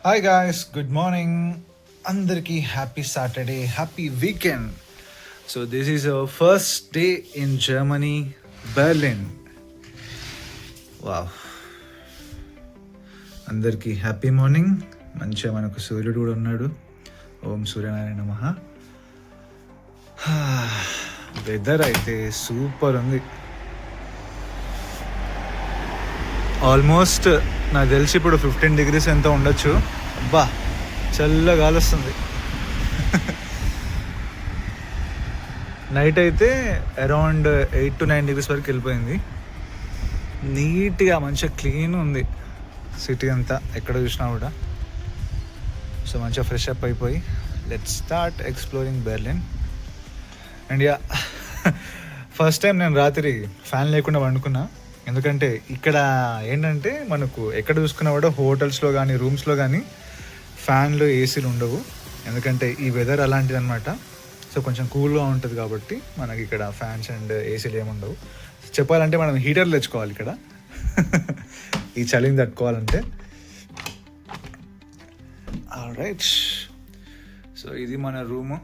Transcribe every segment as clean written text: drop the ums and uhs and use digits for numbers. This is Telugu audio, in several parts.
హాయ్ గాయస్, గుడ్ మార్నింగ్ అందరికీ. Happy Saturday, happy weekend. So this is our first day in Germany, Berlin. Wow, అందరికీ హ్యాపీ మార్నింగ్. మంచిగా మనకు సూర్యుడు కూడా ఉన్నాడు. ఓం సూర్యనారాయణ నమః. వెదర్ అయితే సూపర్ ఉంది. ఆల్మోస్ట్ నాకు తెలిసి ఇప్పుడు 15 degrees ఎంత ఉండొచ్చు. అబ్బా, చల్లగా గాలి వస్తుంది. నైట్ అయితే అరౌండ్ 8 to 9 degrees వరకు వెళ్ళిపోయింది. నీట్గా మంచిగా క్లీన్ ఉంది సిటీ అంతా, ఎక్కడ చూసినా కూడా. సో మంచిగా ఫ్రెష్ అప్ అయిపోయి let's start exploring Berlin. And yeah, first time నేను రాత్రి ఫ్యాన్ లేకుండా వండుకున్నా. ఎందుకంటే ఇక్కడ ఏంటంటే మనకు ఎక్కడ చూసుకున్నా కూడా హోటల్స్లో కానీ రూమ్స్లో కానీ ఫ్యాన్లు ఏసీలు ఉండవు. ఎందుకంటే ఈ వెదర్ అలాంటిది అనమాట. సో కొంచెం కూల్గా ఉంటుంది కాబట్టి మనకి ఇక్కడ ఫ్యాన్స్ అండ్ ఏసీలు ఏముండవు. చెప్పాలంటే మనం హీటర్లు తెచ్చుకోవాలి ఇక్కడ ఈ చలిని తట్టుకోవాలంటే. ఆల్రైట్, సో ఇది మన room.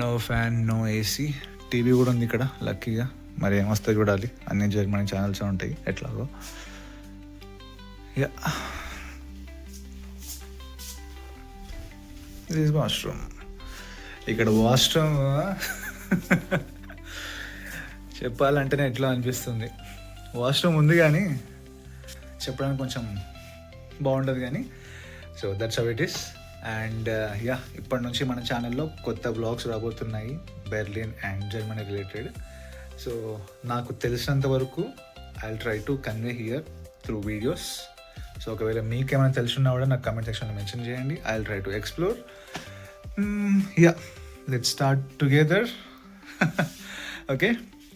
No fan, no AC. TV కూడా ఉంది ఇక్కడ లక్కీగా. మరి ఏమొస్తే చూడాలి, అన్ని జర్మనీ ఛానల్స్ ఉంటాయి ఎట్లాగో. యా, ఇది వాష్రూమ్. ఇక్కడ వాష్రూమ్ చెప్పాలంటేనే ఎట్లా అనిపిస్తుంది. వాష్రూమ్ ఉంది కానీ చెప్పడానికి కొంచెం బాగుండదు కానీ. So that's how it is. And ya, ఇప్పటి నుంచి మన ఛానల్లో కొత్త బ్లాగ్స్ రాబోతున్నాయి Berlin and Germany related. So నాకు తెలిసినంత వరకు I will try to convey here through videos. So ఒకవేళ మీకేమైనా తెలుసున్నా కూడా నాకు కామెంట్ సెక్షన్లో మెన్షన్ చేయండి. I will try to explore. Ya, let's start together. Okay,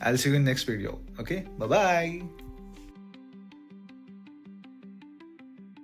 I will see you in next video. Okay, bye.